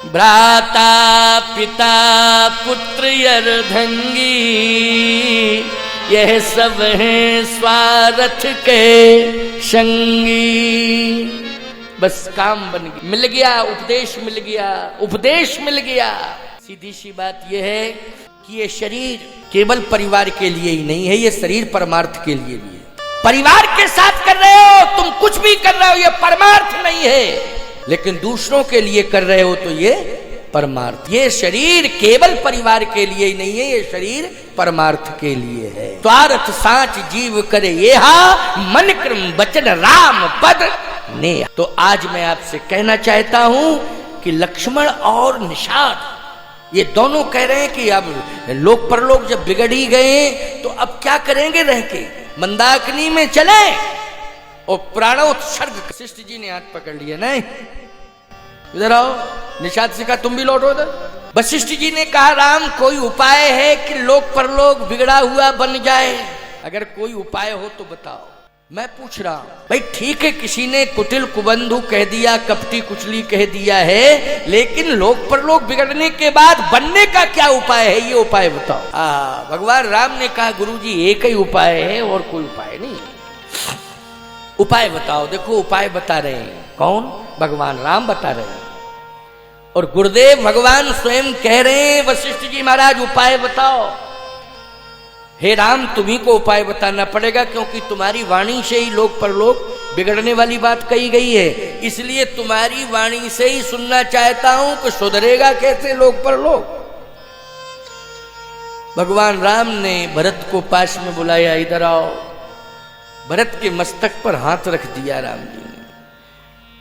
भ्राता पिता पुत्र अर्धांगी, यह सब हैं स्वार्थ के संगी। बस काम बन गया, मिल गया उपदेश, मिल गया उपदेश, मिल गया। सीधी सी बात यह है कि ये शरीर केवल परिवार के लिए ही नहीं है, ये शरीर परमार्थ के लिए भी है। परिवार के साथ कर रहे हो तुम, कुछ भी कर रहे हो, ये परमार्थ नहीं है, लेकिन दूसरों के लिए कर रहे हो तो ये परमार्थ। ये शरीर केवल परिवार के लिए ही नहीं है, ये शरीर परमार्थ के लिए है। स्वार्थ साच जीव करे येहा, मन क्रम वचन राम पद ने। तो आज मैं आपसे कहना चाहता हूं कि लक्ष्मण और निषाद ये दोनों कह रहे हैं कि अब लोक परलोक जब बिगड़ ही गए तो अब क्या करेंगे रह के, मंदाकिनी में चले और प्राणोत्सर्ग। वशिष्ठ जी ने हाथ पकड़ लिया, नहीं इधर आओ। निषाद से कहा तुम भी लौटो इधर। वशिष्ठ जी ने कहा राम कोई उपाय है कि लोक परलोक बिगड़ा हुआ बन जाए? अगर कोई उपाय हो तो बताओ। मैं पूछ रहा हूं भाई, ठीक है किसी ने कुटिल कुबंधु कह दिया, कपटी कुचली कह दिया है, लेकिन लोक परलोक बिगड़ने के बाद बनने का क्या उपाय है, ये उपाय बताओ। भगवान राम ने कहा गुरुजी एक ही उपाय है और कोई उपाय नहीं। उपाय बताओ। देखो उपाय बता रहे हैं कौन? भगवान राम बता रहे हैं। और गुरुदेव भगवान स्वयं कह रहे हैं वशिष्ठ जी महाराज उपाय बताओ। हे राम तुम्ही को उपाय बताना पड़ेगा, क्योंकि तुम्हारी वाणी से ही लोक परलोक बिगड़ने वाली बात कही गई है, इसलिए तुम्हारी वाणी से ही सुनना चाहता हूं कि सुधरेगा कैसे लोक परलोक। भगवान राम ने भरत को पास में बुलाया, इधर आओ। भरत के मस्तक पर हाथ रख दिया राम जी ने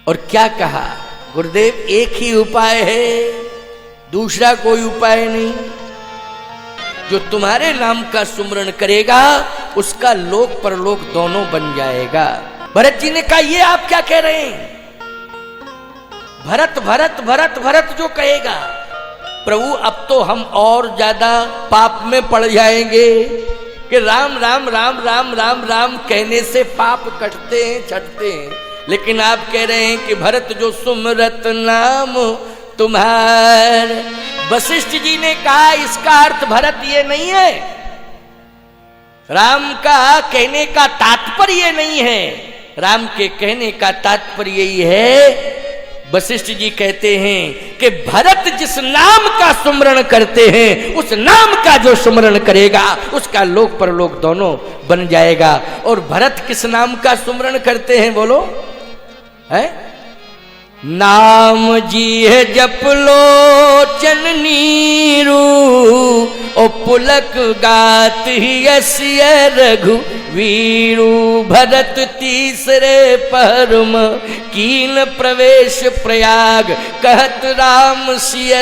और क्या कहा, गुरुदेव एक ही उपाय है, दूसरा कोई उपाय नहीं। जो तुम्हारे नाम का सुमरण करेगा उसका लोक परलोक दोनों बन जाएगा। भरत जी ने कहा ये आप क्या कह रहे हैं? भरत भरत भरत भरत जो कहेगा, प्रभु अब तो हम और ज्यादा पाप में पड़ जाएंगे कि राम राम राम राम राम राम कहने से पाप कटते हैं छटते हैं, लेकिन आप कह रहे हैं कि भरत जो सुमरत नाम तुम्हार। वशिष्ठ जी ने कहा इसका अर्थ भरत ये नहीं है, राम का कहने का तात्पर्य नहीं है। राम के कहने का तात्पर्य यही है, वशिष्ठ जी कहते हैं कि भरत जिस नाम का सुमरण करते हैं उस नाम का जो सुमरण करेगा उसका लोक परलोक दोनों बन जाएगा। और भरत किस नाम का सुमरण करते हैं बोलो? है नाम जी है जप लोचन नीरू, ओ पुलक गात ही असिय रघु वीरू। भरत तीसरे परम कीन प्रवेश प्रयाग, कहत राम सिय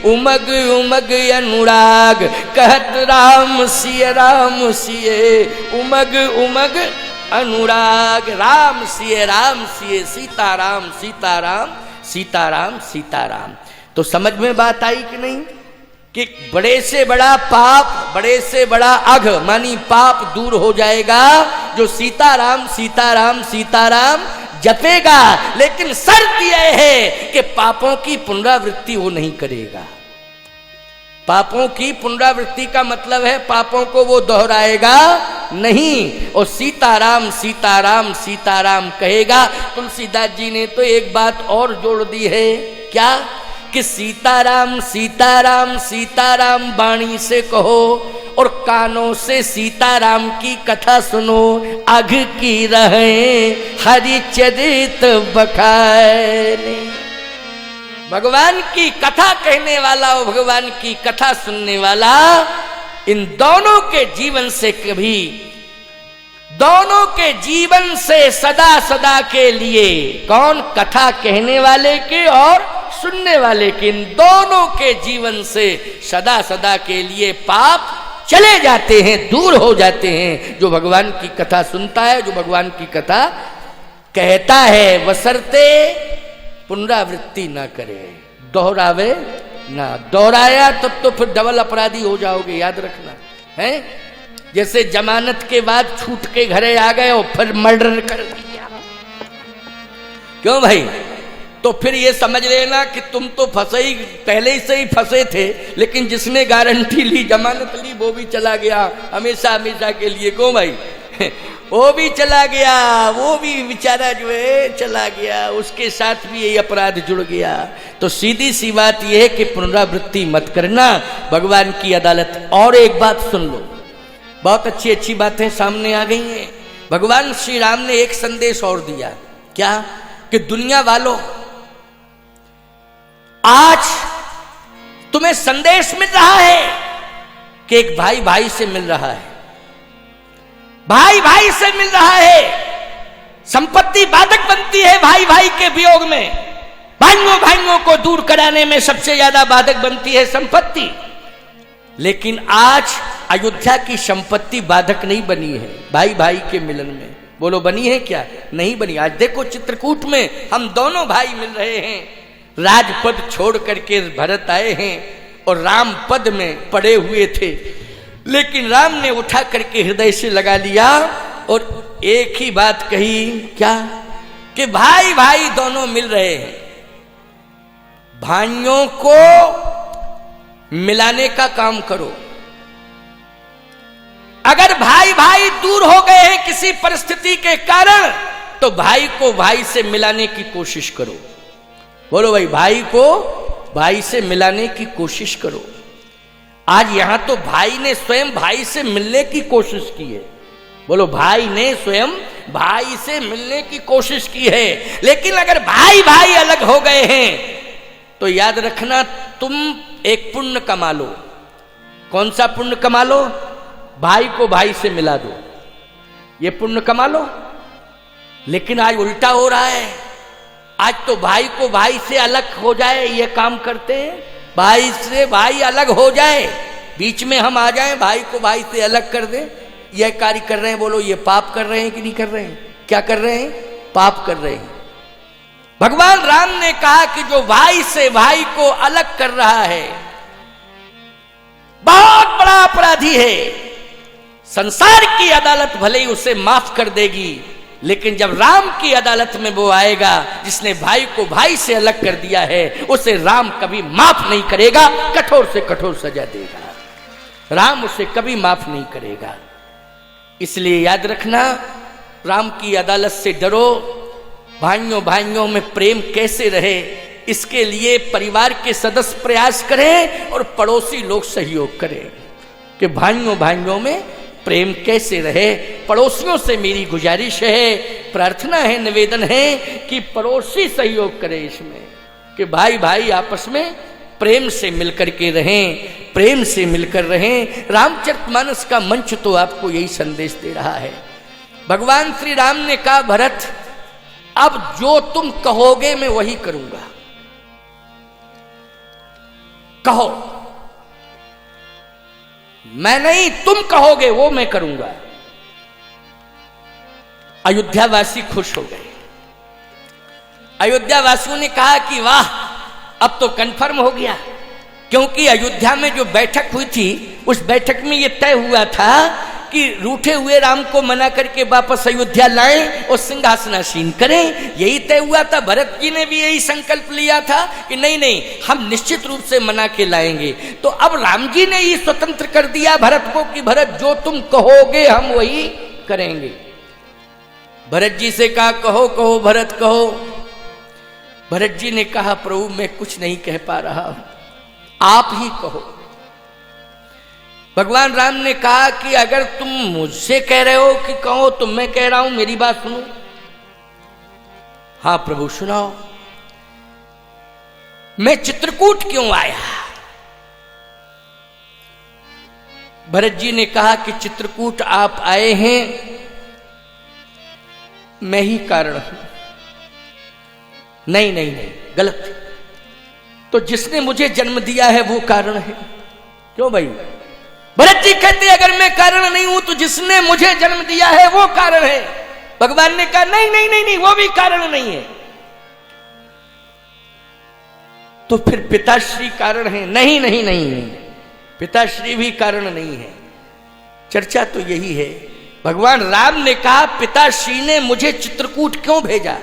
उमग उमग अनुराग। कहत राम सिय उमग उमग अनुराग। राम सिए सीताराम सीताराम सीताराम सीताराम। तो समझ में बात आई कि नहीं कि बड़े से बड़ा पाप, बड़े से बड़ा अघ मानी पाप दूर हो जाएगा जो सीताराम सीताराम सीताराम जपेगा। लेकिन शर्त यह है कि पापों की पुनरावृत्ति वो नहीं करेगा। पापों की पुनरावृत्ति का मतलब है पापों को वो दोहराएगा नहीं, और सीताराम सीताराम सीताराम कहेगा। तुलसीदास जी ने तो एक बात और जोड़ दी है, क्या कि सीताराम सीताराम सीताराम वाणी से कहो और कानों से सीताराम की कथा सुनो। अघ की रहे हरिचरित बखाने। भगवान की कथा कहने वाला और भगवान की कथा सुनने वाला, इन दोनों के जीवन से कभी, दोनों के जीवन से सदा सदा के लिए, कौन? कथा कहने वाले के और सुनने वाले के, इन दोनों के जीवन से सदा सदा के लिए पाप चले जाते हैं, दूर हो जाते हैं। जो भगवान की कथा सुनता है, जो भगवान की कथा कहता है, बशर्ते पुनरावृत्ति ना करे, दोहरावे ना। दोहराया तब तो फिर डबल अपराधी हो जाओगे, याद रखना है। जैसे जमानत के बाद छूट के घरे आ गए और फिर मर्डर कर दिया, क्यों भाई? तो फिर ये समझ लेना कि तुम तो फंसे ही, पहले से ही फंसे थे, लेकिन जिसने गारंटी ली, जमानत ली, वो भी चला गया हमेशा हमेशा के लिए। क्यों भाई? वो भी चला गया, वो भी बेचारा जो है चला गया, उसके साथ भी यही अपराध जुड़ गया। तो सीधी सी बात यह है कि पुनरावृत्ति मत करना, भगवान की अदालत। और एक बात सुन लो, बहुत अच्छी अच्छी बातें सामने आ गई हैं। भगवान श्री राम ने एक संदेश और दिया, क्या? कि दुनिया वालों, आज तुम्हें संदेश मिल रहा है कि एक भाई भाई से मिल रहा है, भाई भाई से मिल रहा है। संपत्ति बाधक बनती है भाई भाई के वियोग में, भाइयों भाइयों को दूर कराने में सबसे ज्यादा बाधक बनती है संपत्ति। लेकिन आज अयोध्या की संपत्ति बाधक नहीं बनी है भाई भाई के मिलन में। बोलो बनी है क्या? नहीं बनी। आज देखो चित्रकूट में हम दोनों भाई मिल रहे हैं, राजपद छोड़ करके भरत आए हैं और राम पद में पड़े हुए थे, लेकिन राम ने उठा करके हृदय से लगा लिया और एक ही बात कही, क्या? कि भाई भाई दोनों मिल रहे हैं, भाइयों को मिलाने का काम करो। अगर भाई भाई दूर हो गए हैं किसी परिस्थिति के कारण, तो भाई को भाई से मिलाने की कोशिश करो। बोलो भाई, भाई को भाई से मिलाने की कोशिश करो। आज यहां तो भाई ने स्वयं भाई से मिलने की कोशिश की है। बोलो, भाई ने स्वयं भाई से मिलने की कोशिश की है। लेकिन अगर भाई भाई अलग हो गए हैं तो याद रखना, तुम एक पुण्य कमा लो। कौन सा पुण्य कमा लो? भाई को भाई से मिला दो, ये पुण्य कमा लो। लेकिन आज उल्टा हो रहा है, आज तो भाई को भाई से अलग हो जाए ये काम करते हैं। भाई से भाई अलग हो जाए, बीच में हम आ जाएं, भाई को भाई से अलग कर दें, यह कार्य कर रहे हैं। बोलो, ये पाप कर रहे हैं कि नहीं कर रहे हैं? क्या कर रहे हैं? पाप कर रहे हैं। भगवान राम ने कहा कि जो भाई से भाई को अलग कर रहा है बहुत बड़ा अपराधी है। संसार की अदालत भले ही उसे माफ कर देगी, लेकिन जब राम की अदालत में वो आएगा जिसने भाई को भाई से अलग कर दिया है, उसे राम कभी माफ नहीं करेगा, कठोर से कठोर सजा देगा। राम उसे कभी माफ नहीं करेगा। इसलिए याद रखना, राम की अदालत से डरो। भाइयों भाइयों में प्रेम कैसे रहे, इसके लिए परिवार के सदस्य प्रयास करें और पड़ोसी लोग सहयोग करें कि भाइयों भाइयों में प्रेम कैसे रहे। पड़ोसियों से मेरी गुजारिश है, प्रार्थना है, निवेदन है कि पड़ोसी सहयोग करें इसमें, कि भाई भाई आपस में प्रेम से मिलकर के रहें, प्रेम से मिलकर रहें। रामचरितमानस का मंच तो आपको यही संदेश दे रहा है। भगवान श्री राम ने कहा, भरत अब जो तुम कहोगे मैं वही करूंगा। कहो, मैं नहीं, तुम कहोगे वो मैं करूंगा। अयोध्यावासी खुश हो गए। अयोध्यावासियों ने कहा कि वाह, अब तो कंफर्म हो गया, क्योंकि अयोध्या में जो बैठक हुई थी उस बैठक में यह तय हुआ था कि रूठे हुए राम को मना करके वापस अयोध्या लाएं और सिंहासनासीन करें। यही तय हुआ था। भरत जी ने भी यही संकल्प लिया था कि नहीं नहीं, हम निश्चित रूप से मना के लाएंगे। तो अब राम जी ने ही स्वतंत्र कर दिया भरत को कि भरत जो तुम कहोगे हम वही करेंगे। भरत जी से कहा, कहो कहो भरत कहो। भरत जी ने कहा, प्रभु मैं कुछ नहीं कह पा रहा, आप ही कहो। भगवान राम ने कहा कि अगर तुम मुझसे कह रहे हो कि कहो तो मैं कह रहा हूं, मेरी बात सुनो। हाँ प्रभु सुनाओ। मैं चित्रकूट क्यों आया? भरत जी ने कहा कि चित्रकूट आप आए हैं, मैं ही कारण हूं। नहीं नहीं नहीं, गलत। तो जिसने मुझे जन्म दिया है वो कारण है। क्यों भाई? भरत जी कहते अगर मैं कारण नहीं हूं तो जिसने मुझे जन्म दिया है वो कारण है। भगवान ने कहा नहीं नहीं नहीं नहीं, वो भी कारण नहीं है। तो फिर पिताश्री कारण है? नहीं नहीं नहीं, पिताश्री भी कारण नहीं है। चर्चा तो यही है। भगवान राम ने कहा पिताश्री ने मुझे चित्रकूट क्यों भेजा?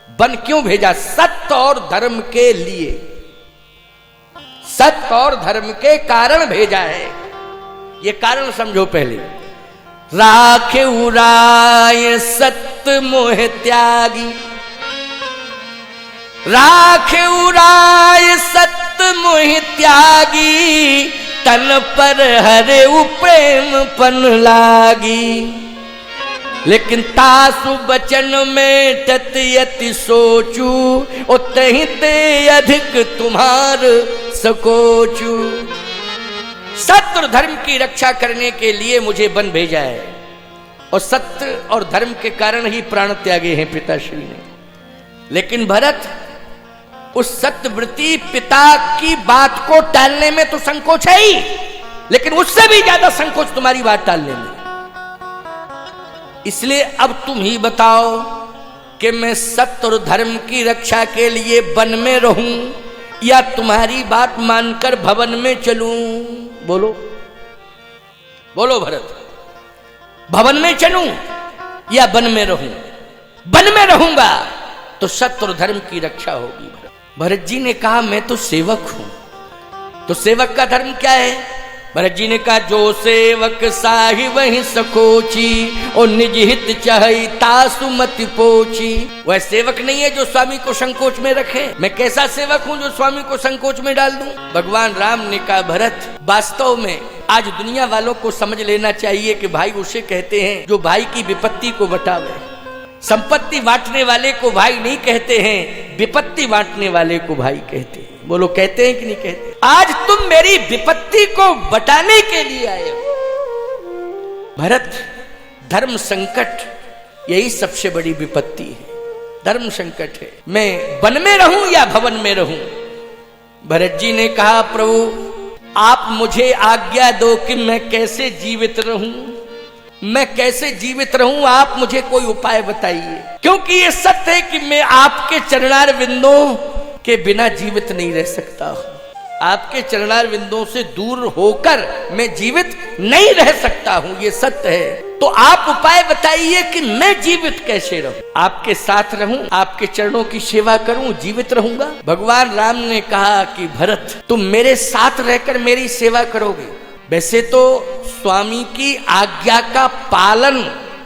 वन क्यों भेजा? सत्य और धर्म के लिए, सत्य और धर्म के कारण भेजा है। ये कारण समझो पहले। राखे उराय सत्य मोह त्यागी, राखे उराय सत्य मोह त्यागी, तन पर हरे प्रेम पन लागी। लेकिन तासु बचन में तत्यति सोचू, उतहि ते अधिक तुम्हार सकोचू। सत्य और धर्म की रक्षा करने के लिए मुझे वन भेजा है, और सत्य और धर्म के कारण ही प्राण त्यागे हैं पिताश्री ने। लेकिन भरत, उस सत्यव्रती पिता की बात को टालने में तो संकोच है ही, लेकिन उससे भी ज्यादा संकोच तुम्हारी बात टालने में। इसलिए अब तुम ही बताओ कि मैं सत्य और धर्म की रक्षा के लिए वन में रहूं या तुम्हारी बात मानकर भवन में चलूं? बोलो बोलो भरत, भवन में चलूं या वन में रहूं? वन में रहूंगा तो सत्य और धर्म की रक्षा होगी। भरत जी ने कहा मैं तो सेवक हूं, तो सेवक का धर्म क्या है? भरत जी ने कहा जो सेवक साहि वही सकोची, और निज हित चाहि तासु मति पोची। वह सेवक नहीं है जो स्वामी को संकोच में रखे। मैं कैसा सेवक हूं जो स्वामी को संकोच में डाल दूं? भगवान राम ने कहा भरत, वास्तव में आज दुनिया वालों को समझ लेना चाहिए कि भाई उसे कहते हैं जो भाई की विपत्ति को बटावे। संपत्ति बांटने वाले को भाई नहीं कहते हैं, विपत्ति बांटने वाले को भाई कहते हैं। बोलो कहते हैं कि नहीं कहते? आज तुम मेरी विपत्ति को बटाने के लिए आए हो। भरत, धर्म संकट यही सबसे बड़ी विपत्ति है, धर्म संकट है। मैं वन में रहूं या भवन में रहूं? भरत जी ने कहा प्रभु आप मुझे आज्ञा दो कि मैं कैसे जीवित रहूं, मैं कैसे जीवित रहूं, आप मुझे कोई उपाय बताइए। क्योंकि ये सत्य है कि मैं आपके चरणार बिंदों के बिना जीवित नहीं रह सकता हूं। आपके चरणार बिंदों से दूर होकर मैं जीवित नहीं रह सकता हूं, ये सत्य है। तो आप उपाय बताइए कि मैं जीवित कैसे रहूं, आपके साथ रहूं, आपके चरणों की सेवा करूं, जीवित रहूंगा। भगवान राम ने कहा कि भरत तुम मेरे साथ रहकर मेरी सेवा करोगे। वैसे तो स्वामी की आज्ञा का पालन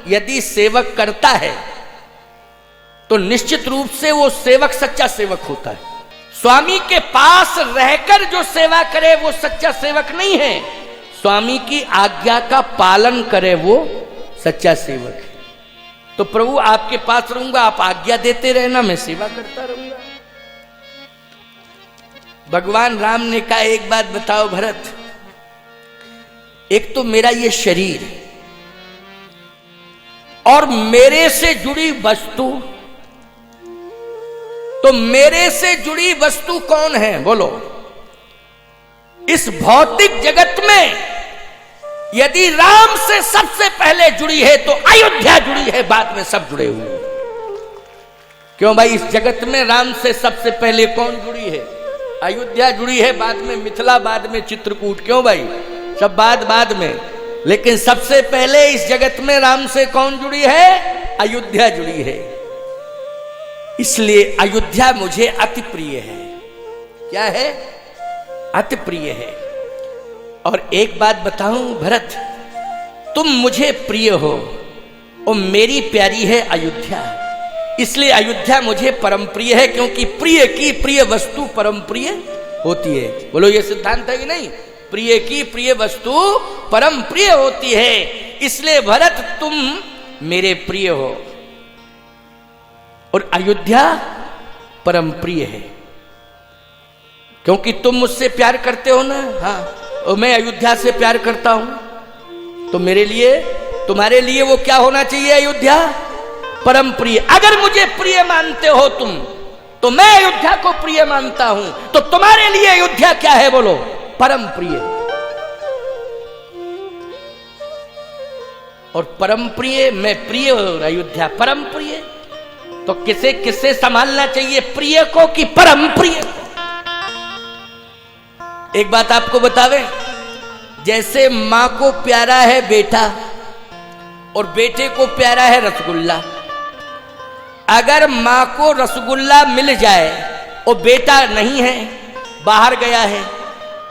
यदि सेवक करता है तो निश्चित रूप से वो सेवक सच्चा सेवक होता है। स्वामी के पास रहकर जो सेवा करे वो सच्चा सेवक नहीं है, स्वामी की आज्ञा का पालन करे वो सच्चा सेवक है। तो प्रभु आपके पास रहूंगा, आप आज्ञा देते रहना, मैं सेवा करता रहूंगा। भगवान राम ने कहा एक बात बताओ भरत, एक तो मेरा ये शरीर और मेरे से जुड़ी वस्तु, तो मेरे से जुड़ी वस्तु कौन है बोलो? इस भौतिक जगत में यदि राम से सबसे पहले जुड़ी है तो अयोध्या जुड़ी है, बाद में सब जुड़े हुए। क्यों भाई? इस जगत में राम से सबसे पहले कौन जुड़ी है? अयोध्या जुड़ी है, बाद में मिथिला, बाद में चित्रकूट। क्यों भाई? सब बाद में, लेकिन सबसे पहले इस जगत में राम से कौन जुड़ी है? अयोध्या जुड़ी है। इसलिए अयोध्या मुझे अति प्रिय है। क्या है? अति प्रिय है। और एक बात बताऊं भरत, तुम मुझे प्रिय हो और मेरी प्यारी है अयोध्या, इसलिए अयोध्या मुझे परम प्रिय है, क्योंकि प्रिय की प्रिय वस्तु परम प्रिय होती है। बोलो ये सिद्धांत है कि नहीं? प्रिय की प्रिय वस्तु परम प्रिय होती है। इसलिए भरत तुम मेरे प्रिय हो और अयोध्या परम प्रिय है, क्योंकि तुम मुझसे प्यार करते हो ना। हाँ, और मैं अयोध्या से प्यार करता हूं, तो मेरे लिए, तुम्हारे लिए वो क्या होना चाहिए? अयोध्या परम प्रिय। अगर मुझे प्रिय मानते हो तुम, तो मैं अयोध्या को प्रिय मानता हूं, तो तुम्हारे लिए अयोध्या क्या है बोलो? परम प्रिय। और परम प्रिय मैं प्रिय और अयोध्या परम प्रिय, तो किसे किसे संभालना चाहिए? प्रिय को कि परम प्रिय को? एक बात आपको बतावे, जैसे मां को प्यारा है बेटा और बेटे को प्यारा है रसगुल्ला, अगर माँ को रसगुल्ला मिल जाए और बेटा नहीं है, बाहर गया है,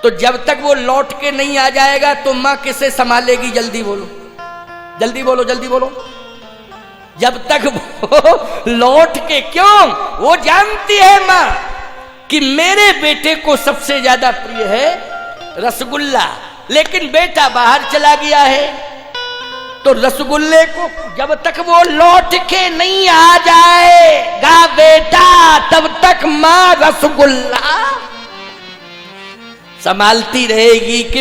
तो जब तक वो लौट के नहीं आ जाएगा तो माँ किसे संभालेगी? जल्दी बोलो, जल्दी बोलो, जल्दी बोलो। जब तक वो लौट के, क्यों? वो जानती है माँ कि मेरे बेटे को सबसे ज्यादा प्रिय है रसगुल्ला, लेकिन बेटा बाहर चला गया है, तो रसगुल्ले को जब तक वो लौट के नहीं आ जाएगा बेटा, तब तक माँ रसगुल्ला संभालती रहेगी कि